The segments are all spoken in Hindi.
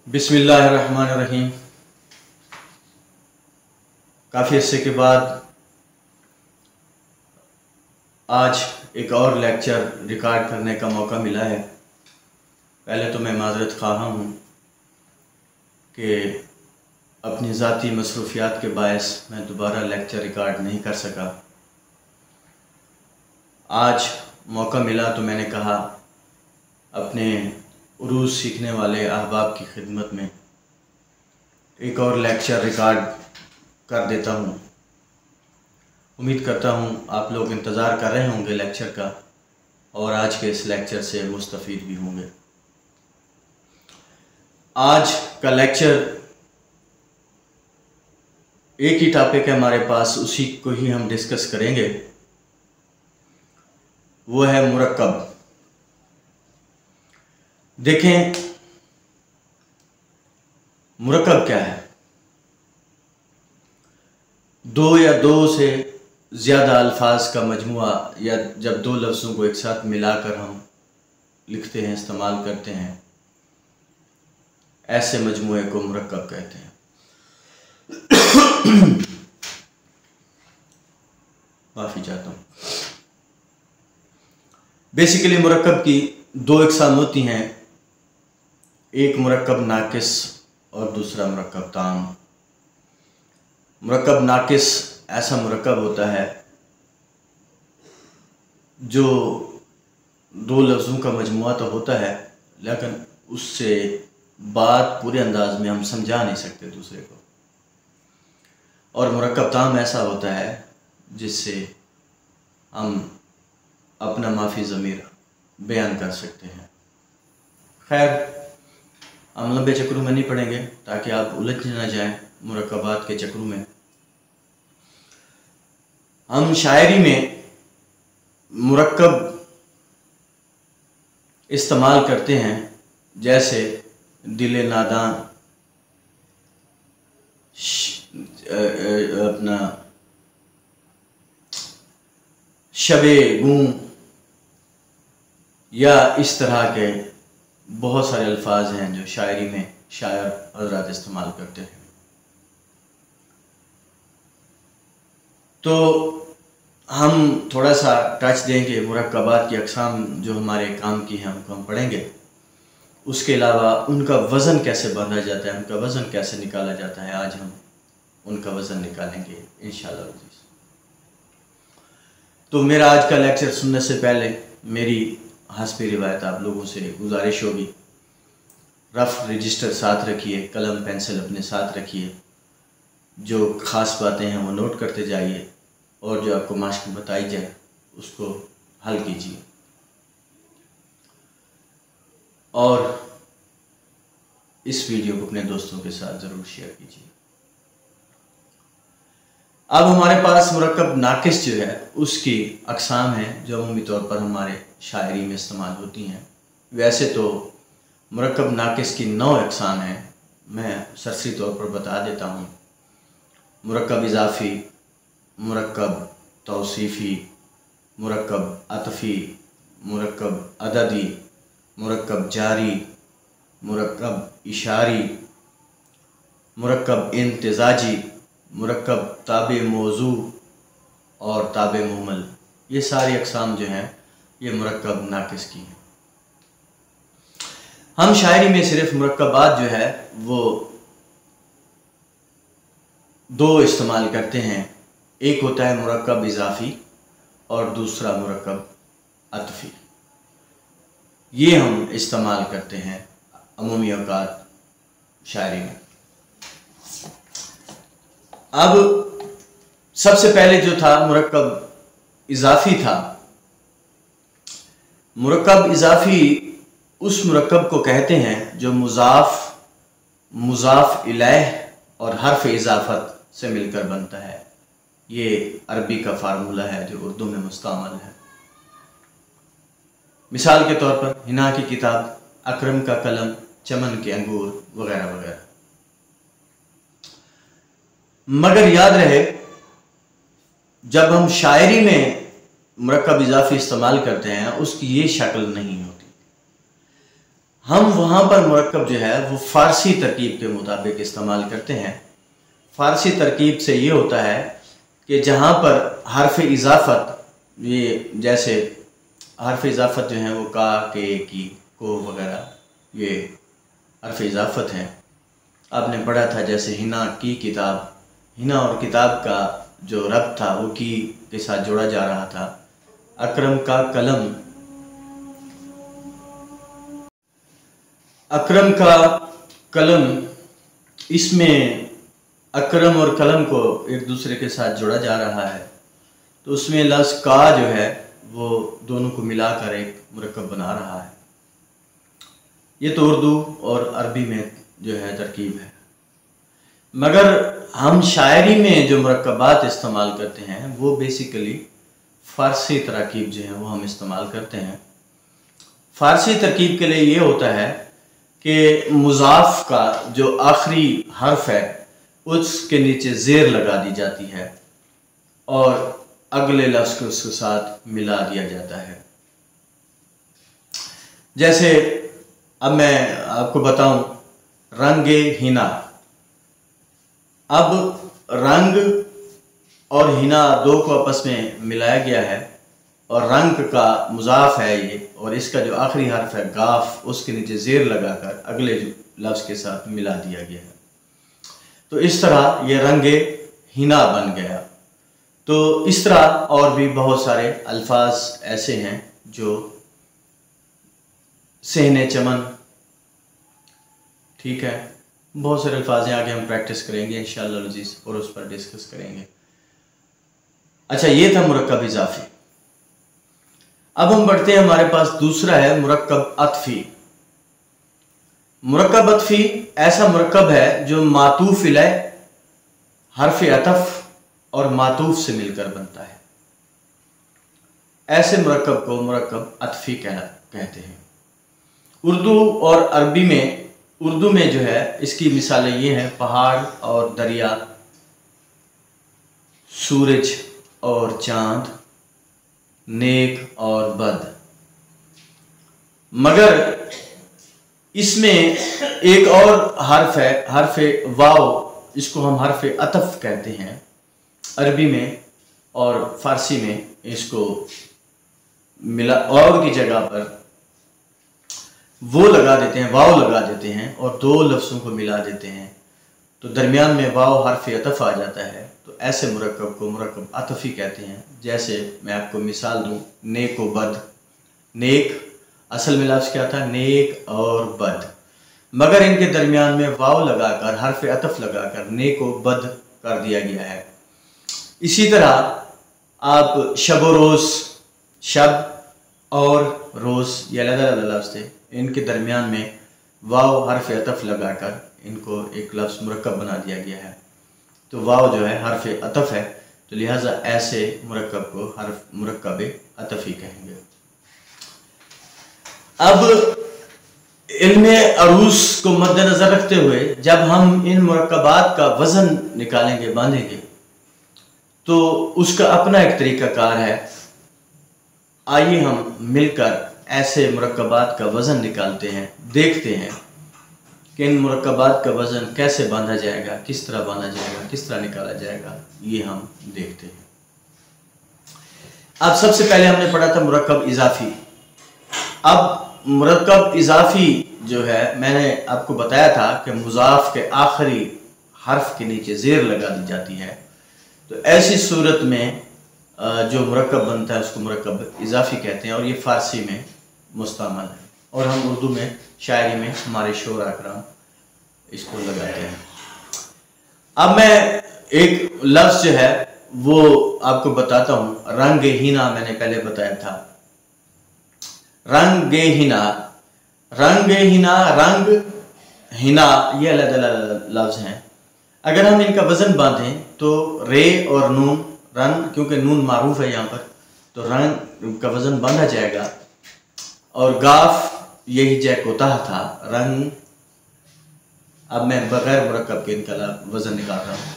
बिस्मिल्लाहिर्रहमानिर्रहीम। काफ़ी अर्से के बाद आज एक और लेक्चर रिकॉर्ड करने का मौका मिला है। पहले तो मैं माज़रत ख़्वाह हूँ कि अपनी ज़ाती मसरूफ़ियात के बायस मैं दोबारा लेक्चर रिकॉर्ड नहीं कर सका। आज मौका मिला तो मैंने कहा अपने उरूज़ सीखने वाले अहबाब की खिदमत में एक और लेक्चर रिकॉर्ड कर देता हूँ। उम्मीद करता हूँ आप लोग इंतज़ार कर रहे होंगे लेक्चर का और आज के इस लेक्चर से मुस्तफ़ीद भी होंगे। आज का लेक्चर एक ही टॉपिक है हमारे पास, उसी को ही हम डिस्कस करेंगे। वो है मुरक्कब। देखें मुरक्कब क्या है। दो या दो से ज़्यादा अल्फाज का मजमुआ या जब दो लफ्ज़ों को एक साथ मिलाकर हम लिखते हैं, इस्तेमाल करते हैं, ऐसे मजमुए को मुरक्कब कहते हैं। माफ़ी चाहता हूँ। बेसिकली मुरक्कब की दो इकसाम होती हैं, एक मुरक्कब नाकिस और दूसरा मुरक्कब ताम। मुरक्कब नाकिस ऐसा मुरक्कब होता है जो दो लफ्ज़ों का मजमुआ तो होता है, लेकिन उससे बात पूरे अंदाज में हम समझा नहीं सकते दूसरे को। और मुरक्कब ताम ऐसा होता है जिससे हम अपना माफ़ी ज़मीर बयान कर सकते हैं। खैर, हम लंबे चक्रों में नहीं पड़ेंगे ताकि आप उलझ न जाएं मुरक्कबात के चक्रों में। हम शायरी में मुरक्कब इस्तेमाल करते हैं, जैसे दिले नादां, अपना शबे गूं, या इस तरह के बहुत सारे अल्फाज हैं जो शायरी में शायर हज़रात इस्तेमाल करते हैं। तो हम थोड़ा सा टच देंगे मुरक्कबात की अक़साम जो हमारे काम की हैं, उनको हम पढ़ेंगे। उसके अलावा उनका वज़न कैसे बांधा जाता है, उनका वज़न कैसे निकाला जाता है, आज हम उनका वज़न निकालेंगे इंशाअल्लाह। तो मेरा आज का लेक्चर सुनने से पहले मेरी हस्बे रिवायत आप लोगों से गुजारिश होगी, रफ़ रजिस्टर साथ रखिए, कलम पेंसिल अपने साथ रखिए, जो ख़ास बातें हैं वो नोट करते जाइए और जो आपको मास्क बताई जाए उसको हल कीजिए। और इस वीडियो को अपने दोस्तों के साथ ज़रूर शेयर कीजिए। अब हमारे पास मुरक्कब नाकिस जो है उसकी अक़साम हैं जो अमूमी तौर पर हमारे शायरी में इस्तेमाल होती हैं। वैसे तो मुरक्कब नाकिस की 9 अक़साम हैं, मैं सरसरी तौर पर बता देता हूँ। मुरक्कब इज़ाफ़ी, मुरक्कब तौसीफ़ी, मुरक्कब अतफ़ी, मुरक्कब अददी, मुरक्कब जारी, मुरक्कब इशारी, मुरक्कब इंतिज़ाजी, मुरक्कब ताबे मौजू और ताबे मुहमल। ये सारी अक़साम जो हैं ये मुरक्कब नाकिस की हैं। हम शायरी में सिर्फ मुरक्कबात जो है वो दो इस्तेमाल करते हैं, एक होता है मुरक्कब इज़ाफ़ी और दूसरा मुरक्कब अतफ़ी। ये हम इस्तेमाल करते हैं अमूमी औक़ात शायरी में। अब सबसे पहले जो था मुरक्कब इज़ाफ़ी था। मुरक्कब इज़ाफ़ी उस मुरक्कब को कहते हैं जो मुज़ाफ़ इलैह और हर्फ इज़ाफ़त से मिलकर बनता है। ये अरबी का फार्मूला है जो उर्दू में मुस्तअमल है। मिसाल के तौर पर हिना की किताब, अकरम का कलम, चमन के अंगूर वगैरह वगैरह। मगर याद रहे, जब हम शायरी में मुरक्कब इज़ाफ़ी इस्तेमाल करते हैं उसकी ये शक्ल नहीं होती। हम वहाँ पर मुरक्कब जो है वो फ़ारसी तरकीब के मुताबिक इस्तेमाल करते हैं। फ़ारसी तरकीब से ये होता है कि जहाँ पर हर्फ इजाफ़त, ये जैसे हर्फ इजाफ़त जो है वो का, के, की, को वगैरह, ये हर्फ इजाफ़त हैं। आपने पढ़ा था जैसे हिना की किताब, हिना और किताब का जो रब्त था वो की के साथ जोड़ा जा रहा था। अकरम का कलम, अकरम का कलम, इसमें अकरम और कलम को एक दूसरे के साथ जोड़ा जा रहा है, तो उसमें लफ्ज़ का जो है वो दोनों को मिलाकर एक मुरक्कब बना रहा है। ये तो उर्दू और अरबी में जो है तरकीब है। मगर हम शायरी में जो मुरक्कबात इस्तेमाल करते हैं वो बेसिकली फ़ारसी तरकीब जो है वो हम इस्तेमाल करते हैं। फ़ारसी तरकीब के लिए ये होता है कि मुज़ाफ़ का जो आखिरी हर्फ है उसके नीचे ज़ेर लगा दी जाती है और अगले लफ्ज़ को उसके साथ मिला दिया जाता है। जैसे अब मैं आपको बताऊं, रंगे हिना। अब रंग और हिना दो को आपस में मिलाया गया है और रंग का मुज़ाफ़ है ये, और इसका जो आखिरी हर्फ है गाफ, उसके नीचे ज़ेर लगाकर अगले लफ्ज़ के साथ मिला दिया गया है। तो इस तरह ये रंगे हिना बन गया। तो इस तरह और भी बहुत सारे अल्फाज ऐसे हैं जो सहने चमन, ठीक है, बहुत सारे अल्फाज हैं, आगे हम प्रैक्टिस करेंगे इंशाअल्लाह अज़ीज़ और उस पर डिस्कस करेंगे। अच्छा, ये था मुरक्कब इजाफी। अब हम बढ़ते हैं, हमारे पास दूसरा है मुरक्कब अतफी। मुरक्कब अतफी ऐसा मुरक्कब है जो मातूफ इलै, हर्फ अतफ और मातूफ से मिलकर बनता है। ऐसे मुरक्कब को मुरक्कब अतफी कहते हैं। उर्दू और अरबी में, उर्दू में जो है इसकी मिसालें ये हैं, पहाड़ और दरिया, सूरज और चांद, नेक और बद। मगर इसमें एक और हर्फ है, हर्फ वाव, इसको हम हर्फ अतफ कहते हैं अरबी में, और फारसी में इसको मिला वाव की जगह पर वो लगा देते हैं, वाव लगा देते हैं और दो लफ्ज़ों को मिला देते हैं, तो दरमियान में वाव हर्फ अतफ आ जाता है। तो ऐसे मुरक्कब को मुरक्कब अतफी कहते हैं। जैसे मैं आपको मिसाल दूं, नेक व बद। नेक असल में लफ्ज़ क्या था, नेक और बद, मगर इनके दरमियान में वाव लगाकर हर्फ अतफ लगाकर नेक व बद कर दिया गया है। इसी तरह आप शब व रोज़, शब और रोज़ ये अलग-अलग लफ्ज़ थे, इनके दरमियान में वाव हर्फ अतफ लगाकर इनको एक लफ्ज़ मुरक्कब बना दिया गया है। तो वाव जो है हर्फ अतफ है, तो लिहाजा ऐसे मुरक्कब को हर्फ मुरक्कब अतफी कहेंगे। अब इल्मे अरूस को मद्देनज़र रखते हुए जब हम इन मुरक्कबात का वज़न निकालेंगे, बांधेंगे, तो उसका अपना एक तरीक़ाकार है। आइए हम मिलकर ऐसे मुरक्कबात का वज़न निकालते हैं, देखते हैं कि इन मुरक्कबात का वज़न कैसे बांधा जाएगा, किस तरह बांधा जाएगा, किस तरह निकाला जाएगा, ये हम देखते हैं। अब सबसे पहले हमने पढ़ा था मुरक्कब इजाफी। अब मुरक्कब इजाफी जो है, मैंने आपको बताया था कि मुज़ाफ़ के आखिरी हर्फ के नीचे ज़ेर लगा दी जाती है। तो ऐसी सूरत में जो मुरक्कब बनता है उसको मुरक्कब इजाफी कहते हैं, और ये फ़ारसी में मुस्तअमल है, और हम उर्दू में शायरी में हमारे शोरा कराम इसको लगाते हैं। अब मैं एक लफ्ज़ जो है वो आपको बताता हूँ। रंगे हिना मैंने पहले बताया था। रंगे हिना, रंगे हिना, रंग हिना, ये अलग अलग लफ्ज़ हैं। अगर हम इनका वज़न बांधें तो रे और नून, रन, क्योंकि नून मारूफ है यहाँ पर, तो रन का वज़न बांधा जाएगा, और गाफ यही जय कोताह था, रंग। अब मैं बगैर मुरक्कब के इनका वज़न निकाल रहा हूँ।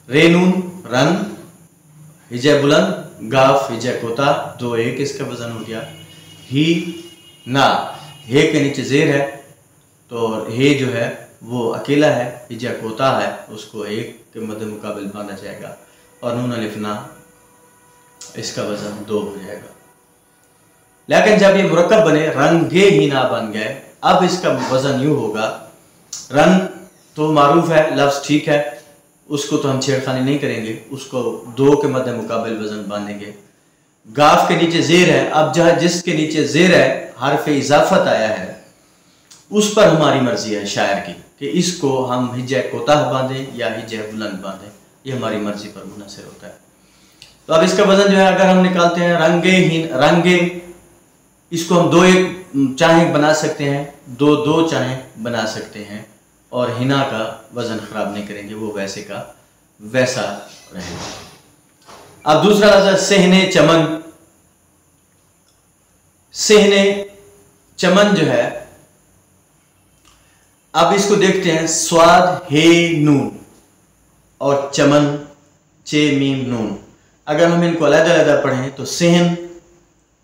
रे नून रन, हिजय बुलंद, गाफ हिजय कोताह, दो एक इसका वज़न हो गया। ही ना, हे के नीचे ज़ेर है तो हे जो है वो अकेला है, हिजा कोता है, उसको एक के मद्दे मुकाबिल बांधा जाएगा और नून अलिफ ना, इसका वजन 2 हो जाएगा। लेकिन जब ये मुरक्कब बने रंगे ही ना बन गए, अब इसका वजन यूँ होगा, रंग तो मारूफ है लफ्ज़, ठीक है, उसको तो हम छेड़खानी नहीं करेंगे, उसको 2 के मद्दे मुकाबिल वजन बांधेंगे। गाफ के नीचे ज़ेर है, अब जहाँ जिसके नीचे ज़ेर है हर्फ इजाफत आया है उस पर हमारी मर्जी है शायर की कि इसको हम हिज्जा कोताह बांधें या हिज्जा बुलंद बांधें, ये हमारी मर्जी पर मुनहसर होता है। तो अब इसका वजन जो है अगर हम निकालते हैं रंगे, इसको हम 2-1 चाहे बना सकते हैं, 2-2 चाहे बना सकते हैं और हिना का वजन ख़राब नहीं करेंगे, वो वैसे का वैसा रहेगा। अब दूसरा लफ्ज़ सेहने चमन। सेहने चमन जो है, अब इसको देखते हैं, स्वाद हे नून और चमन चे मीम नून। अगर हम इनको अलग-अलग पढ़ें तो सेहन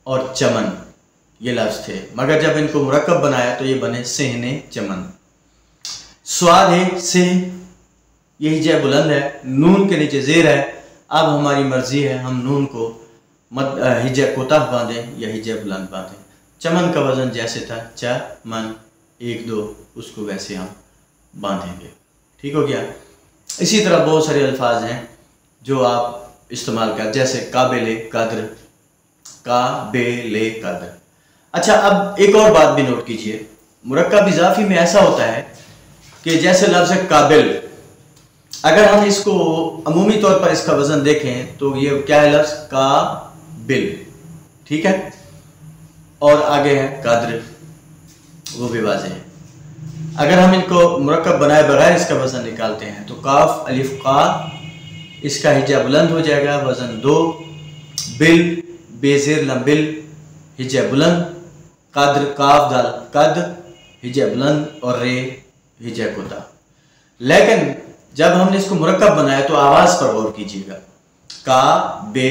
और चमन ये लफ्ज़ थे, मगर जब इनको मुरक्कब बनाया तो ये बने सेहने चमन। स्वाद है सेह, ये हिज्जा बुलंद है, नून के नीचे ज़ेर है, अब हमारी मर्जी है हम नून को हिज्जा कोताह बांधें या हिज्जा बुलंद बांधें। चमन का वजन जैसे था चमन 1-2, उसको वैसे हम बांधेंगे, ठीक हो गया। इसी तरह बहुत सारे अल्फाज हैं जो आप इस्तेमाल कर, जैसे काबिले कद्र, काबिले कद्र। अच्छा, अब एक और बात भी नोट कीजिए, मुरक्कब इजाफी में ऐसा होता है कि जैसे लफ्ज़ है काबिल, अगर हम इसको अमूमी तौर पर इसका वजन देखें तो ये क्या है लफ्ज़ काबिल, ठीक है, और आगे है कद्र, वो भी वाज़ेह है। अगर हम इनको मुरक्कब बनाए बगैर इसका वजन निकालते हैं तो काफ अलिफ का, इसका हिज्जा बुलंद हो जाएगा, वजन 2, बिल बेज़ेर लम्बिल हिज्जा बुलंद, कद्र काफ दाल कद हिज्जा बुलंद और रे हिज्जा कोता। लेकिन जब हमने इसको मुरक्कब बनाया तो आवाज़ पर गौर कीजिएगा, का बे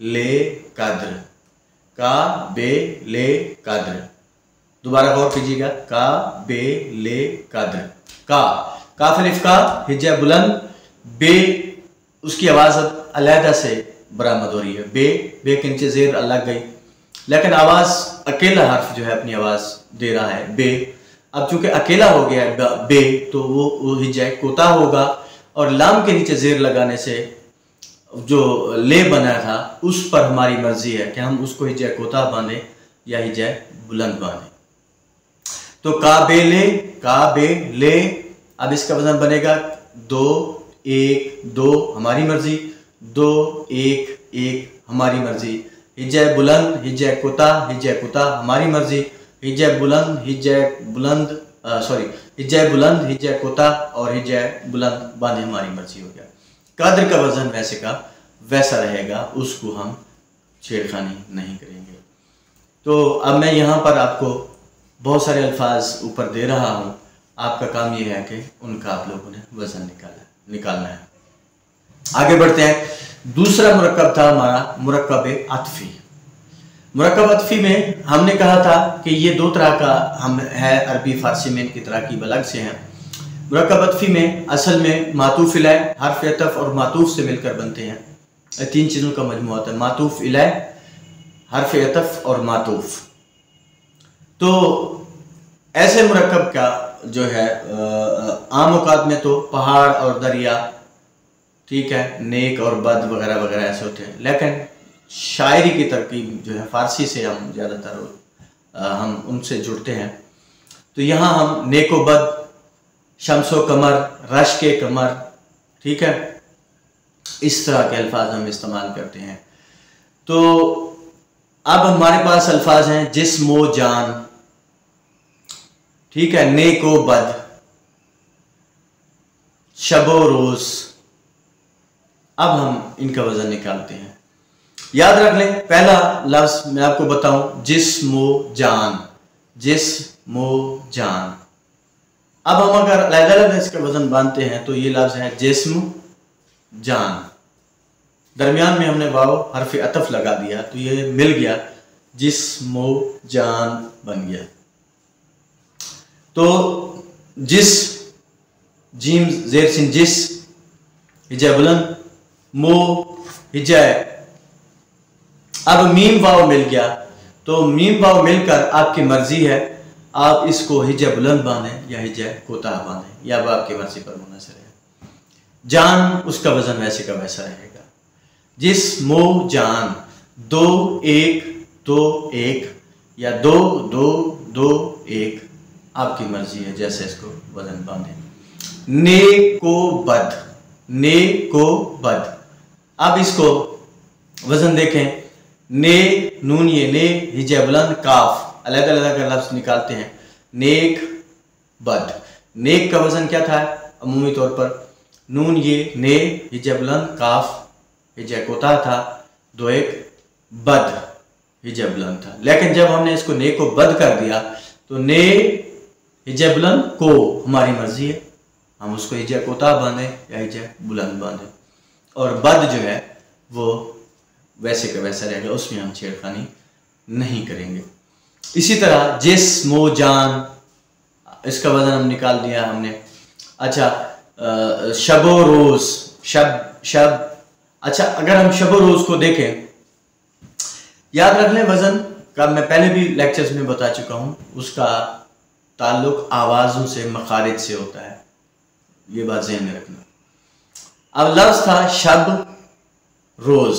ले कद्र, का बे ले कद्र, दोबारा गौर कीजिएगा, का बे ले कद्र, काफ अलिफ का हिज्जा बुलंद, बे उसकी आवाज़ अब अलहदा से बरामद हो रही है, बे के नीचे ज़ेर अलग गई, लेकिन आवाज़ अकेला हर्फ जो है अपनी आवाज़ दे रहा है बे। अब चूंकि अकेला हो गया है बे तो वो हिज्जा कोता होगा और लाम के नीचे ज़ेर लगाने से जो ले बना था उस पर हमारी मर्जी है कि हम उसको हिज्जा कोता बांधें या हिज्जा बुलंद बांधें। तो काबे ले, अब इसका वजन बनेगा 2-1-2 हमारी मर्जी, 2-1-1 हमारी मर्जी, हिज्जा बुलंद हिज्जा कुता हमारी मर्जी, हिज्जा बुलंद हिज्जा कोता और हिज्जा बुलंद बांधे हमारी मर्जी हो गया। कद्र का वजन वैसे का वैसा रहेगा, उसको हम छेड़खानी नहीं करेंगे। तो अब मैं यहाँ पर आपको बहुत सारे अल्फाज ऊपर दे रहा हूँ, आपका काम ये है कि उनका आप लोगों ने वजन निकालना है। आगे बढ़ते हैं। दूसरा मुरक्कब था हमारा मुरक्कब अत्फी। मुरक्कब अत्फी में हमने कहा था कि ये 2 तरह का हम है, अरबी फारसी में इनकी तरकीब अलग से हैं। मुरक्कब अत्फी में असल में मातूफ इलै, हर्फ अतफ और मातूफ से मिलकर बनते हैं, 3 चीज़ों का मजमूआ होता है, मातूफ इलै, हर्फ अतफ और मातूफ। तो ऐसे मुरक्कब का जो है आम औकात में तो पहाड़ और दरिया, ठीक है, नेक और बद वगैरह वगैरह ऐसे होते हैं, लेकिन शायरी की तरकीब जो है फारसी से हम ज़्यादातर हम उनसे जुड़ते हैं। तो यहाँ हम नेको बद, शम्सो कमर, रश के कमर, ठीक है, इस तरह के अल्फाज हम इस्तेमाल करते हैं। तो अब हमारे पास अल्फाज हैं जिस्मो जान, ठीक है, नेको बद, शबो रोज। अब हम इनका वजन निकालते हैं। याद रख लें, पहला लफ्ज मैं आपको बताऊं, जिस्मो जान, जिस्मो जान। अब हम अगर अलग-अलग इसका वजन बांधते हैं तो ये लफ्ज है जिस्म जान, दरमियान में हमने वाव हर्फ अतफ लगा दिया तो ये मिल गया, जिस्मो जान बन गया। तो जिस जीम जेर सिन जिस हिजा बुलंद मो हिजा, अब मीम वाव मिल गया तो मीम वाव मिलकर आपकी मर्जी है, आप इसको हिजा बुलंद बांधें या हिजा कोताह बांधें, या अब आपकी मर्जी पर मुनहसर है। जान उसका वजन वैसे का वैसा रहेगा। जिस मो जान 2 1 2 1 या 2 2 2 1, आपकी मर्जी है जैसे इसको वजन बांधें। ने को बद, ने को बद, अब इसको वजन देखें। ने नून ये ने हिजा बुलंद काफ अलग अलग कर लफ्ज निकालते हैं। नेक बद, नेक का वजन क्या था अमूमी तौर पर, नून ये ने हिजा बुलंद काफ हिजा कोता था, 2 1 बद हिजा बुलंद था। लेकिन जब हमने इसको ने को बद कर दिया तो ने हिजा बुलंद को हमारी मर्जी है, हम उसको हिजा कोता बांधे या हिजा बुलंद बांधे, और बद जो है वो वैसे का वैसा रहेगा, उसमें हम छेड़खानी नहीं करेंगे। इसी तरह जिस मो जान, इसका वजन हम निकाल दिया हमने। अच्छा, शबो रोज, शब, अच्छा अगर हम शबो रोज को देखें, याद रख लें वजन का मैं पहले भी लेक्चर्स में बता चुका हूं, उसका ताल्लुक आवाज़ों से मखारिज से होता है, ये बात ज़हन में रखना। अब लफ्ज़ था शब रोज,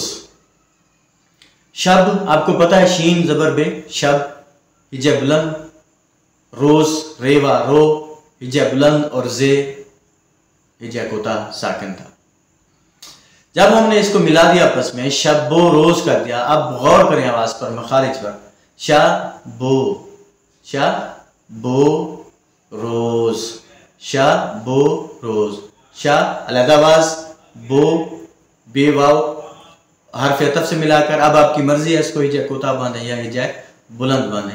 शब आपको पता है शीन ज़बर बे, शब हिजा बुलंद, रोज रेवा रो हिजा बुलंद और जे हिजा कोता साकिन था। जब हमने इसको मिला दिया आपस में, शब्बो रोज कर दिया, अब गौर करें आवाज पर, मखारिज पर, शबो, शबो रोज, शबो रोज, शा अलग आवाज, बो बेवाव हरफ अतफ से मिलाकर, अब आपकी मर्जी है इसको हिजा कोता बांधे या हिजा बुलंद बांधे।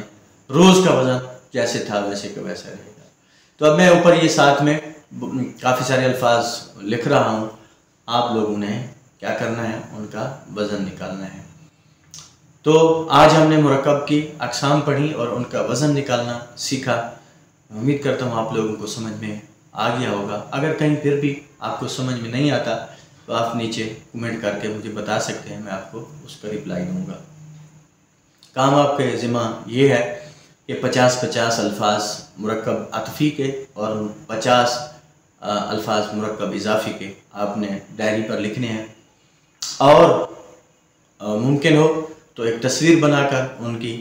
रोज का वजन जैसे था वैसे का वैसा रहेगा। तो अब मैं ऊपर ये साथ में काफ़ी सारे अल्फाज लिख रहा हूँ, आप लोगों ने क्या करना है, उनका वज़न निकालना है। तो आज हमने मुरक्कब की अक़साम पढ़ी और उनका वज़न निकालना सीखा। उम्मीद करता हूँ आप लोगों को समझ में आ गया होगा। अगर कहीं फिर भी आपको समझ में नहीं आता तो आप नीचे कमेंट करके मुझे बता सकते हैं, मैं आपको उसका रिप्लाई दूँगा। काम आपके ज़िम्मा ये है कि 50-50 अल्फाज मुरक्कब अतफ़ी के और 50 अल्फाज मुरक्कब इजाफ़ी के आपने डायरी पर लिखने हैं, और मुमकिन हो तो एक तस्वीर बनाकर उनकी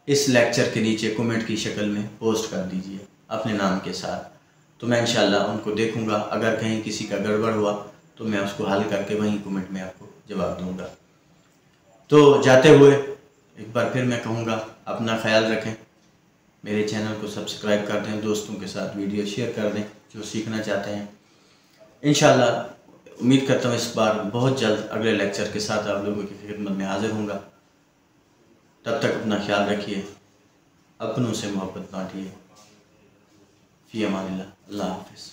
इस लेक्चर के नीचे कमेंट की शक्ल में पोस्ट कर दीजिए अपने नाम के साथ। तो मैं इंशाल्लाह उनको देखूंगा, अगर कहीं किसी का गड़बड़ हुआ तो मैं उसको हल करके वहीं कमेंट में आपको जवाब दूंगा। तो जाते हुए एक बार फिर मैं कहूँगा, अपना ख्याल रखें, मेरे चैनल को सब्सक्राइब कर दें, दोस्तों के साथ वीडियो शेयर कर दें जो सीखना चाहते हैं। इंशाल्लाह उम्मीद करता हूँ इस बार बहुत जल्द अगले लेक्चर के साथ आप लोगों की खिदमत में हाजिर होऊंगा। तब तक अपना ख्याल रखिए, अपनों से मोहब्बत बांटिए। फ़ी अमानिल्लाह, अल्लाह हाफ़िज़।